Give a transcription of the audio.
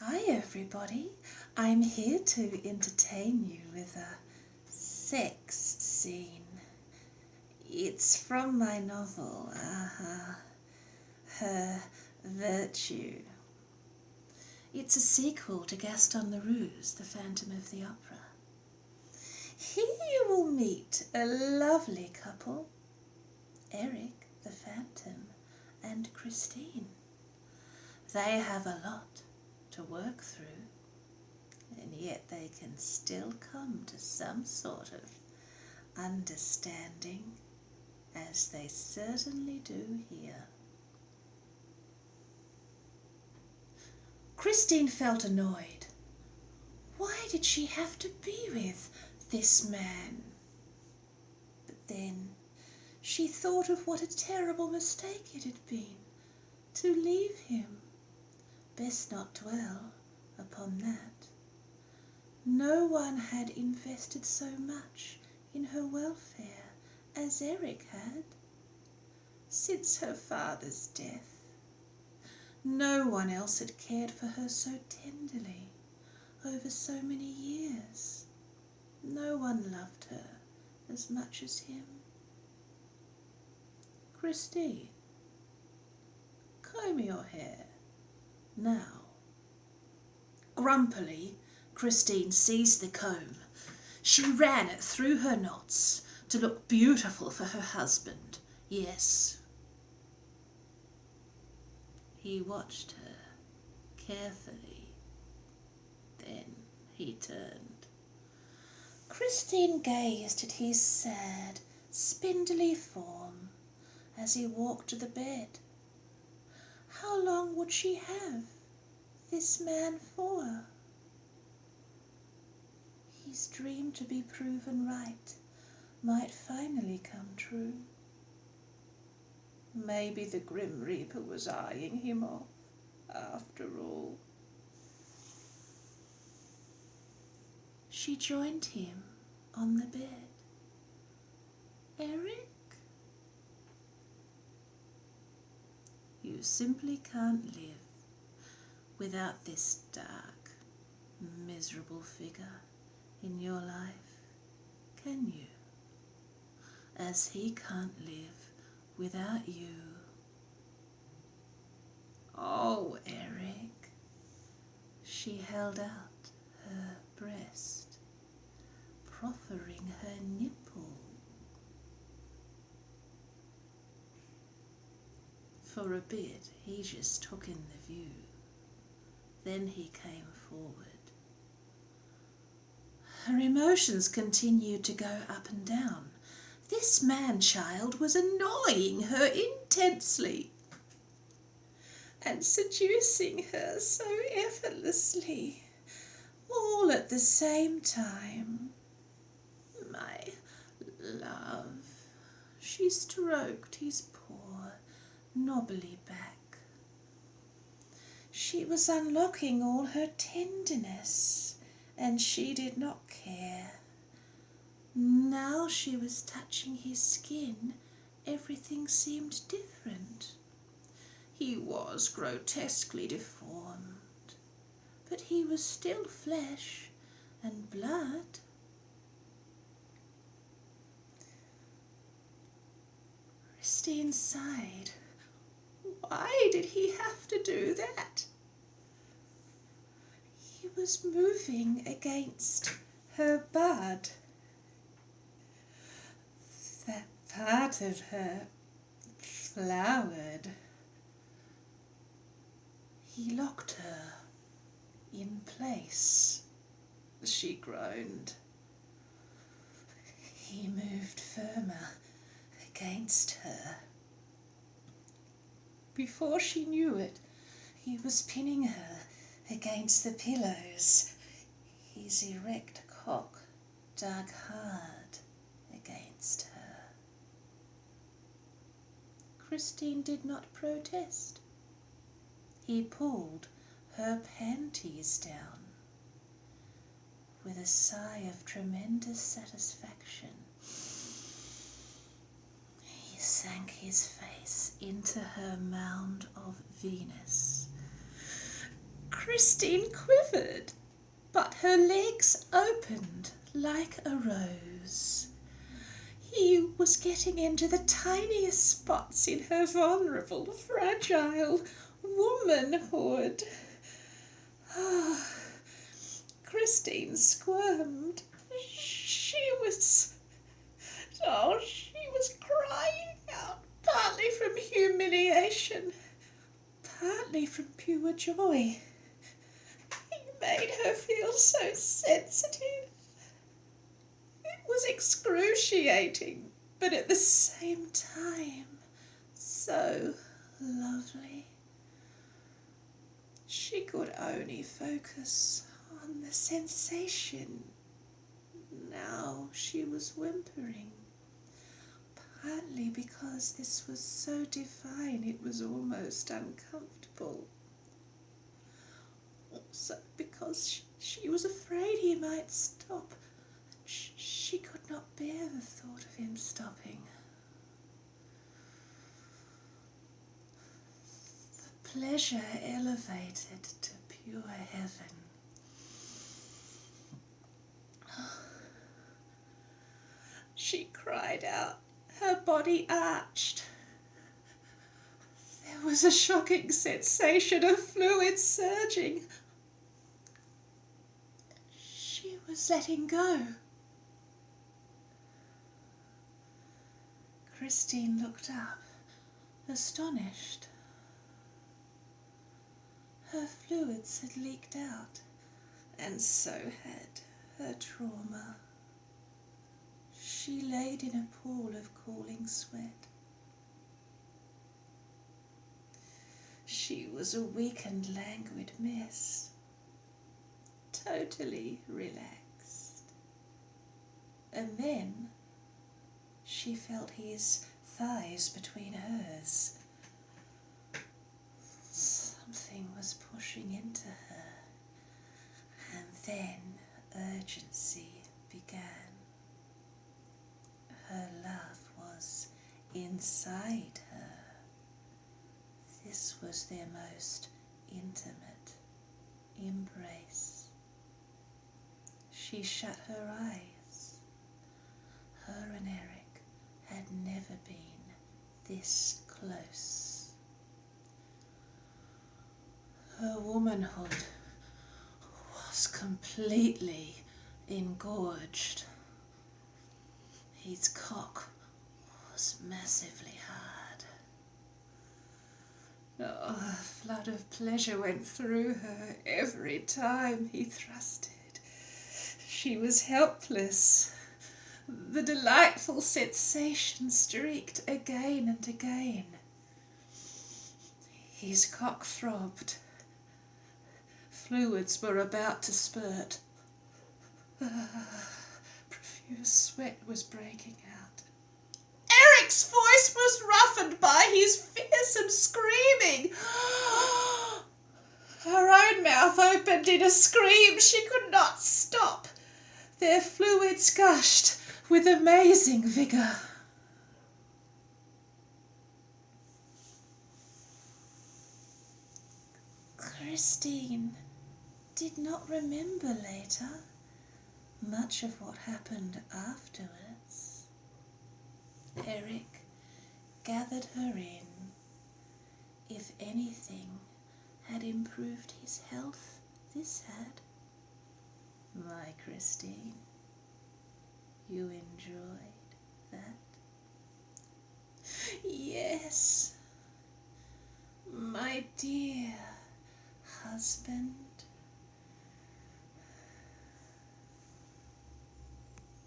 Hi everybody, I'm here to entertain you with a sex scene. It's from my novel, Her Virtue. It's a sequel to Gaston Leroux's The Phantom of the Opera. Here you will meet a lovely couple, Eric the Phantom and Christine. They have a lot to work through, and yet they can still come to some sort of understanding, as they certainly do here. Christine felt annoyed. Why did she have to be with this man? But then she thought of what a terrible mistake it had been to leave him. Best not dwell upon that. No one had invested so much in her welfare as Eric had. Since her father's death, no one else had cared for her so tenderly over so many years. No one loved her as much as him. Christine, comb your hair now. Grumpily, Christine seized the comb. She ran it through her knots to look beautiful for her husband. Yes. He watched her carefully. Then he turned. Christine gazed at his sad, spindly form as he walked to the bed. How long would she have this man for? His dream to be proven right might finally come true. Maybe the Grim Reaper was eyeing him off, after all. She joined him on the bed. Eric? You simply can't live without this dark, miserable figure in your life, can you? As he can't live without you. Oh, Eric. She held out her breast, proffering her nipple. For a bit he just took in the view. Then he came forward. Her emotions continued to go up and down. This man-child was annoying her intensely and seducing her so effortlessly, all at the same time. My love, she stroked his poor, knobbly back. She was unlocking all her tenderness, and she did not care. Now she was touching his skin, everything seemed different. He was grotesquely deformed, but he was still flesh and blood. Christine sighed. Why did he have to do that? He was moving against her bud. That part of her flowered. He locked her in place. She groaned. He moved firmer against her. Before she knew it, he was pinning her against the pillows. His erect cock dug hard against her. Christine did not protest. He pulled her panties down. With a sigh of tremendous satisfaction, he sank his face into her mound of Venus. Christine quivered, but her legs opened like a rose. He was getting into the tiniest spots in her vulnerable, fragile womanhood. Christine squirmed. She was crying out, partly from humiliation, partly from pure joy. He made her feel so sensitive. It was excruciating, but at the same time, so lovely. She could only focus on the sensation. Now she was whimpering, partly because this was so divine it was almost uncomfortable. Also because she was afraid he might stop. She could not bear the thought of him stopping. The pleasure elevated to pure heaven. She cried out, her body arched. There was a shocking sensation of fluid surging. She was letting go. Christine looked up, astonished. Her fluids had leaked out, and so had her trauma. She laid in a pool of cooling sweat. She was a weak and languid mess, totally relaxed. And then she felt his thighs between hers. Something was pushing into her, and then urgency began. Her love was inside her. This was their most intimate embrace. She shut her eyes. Her and Eric had never been this close. Her womanhood was completely engorged. His cock was massively hard. A flood of pleasure went through her every time he thrusted. She was helpless. The delightful sensation streaked again and again. His cock throbbed. Fluids were about to spurt. Profuse sweat was breaking out. Eric's voice was roughened by his fearsome screaming. Her own mouth opened in a scream. She could not stop. Their fluids gushed with amazing vigour. Christine did not remember later much of what happened afterwards. Eric gathered her in. If anything had improved his health, this had. My Christine, you enjoyed that? Yes, my dear husband.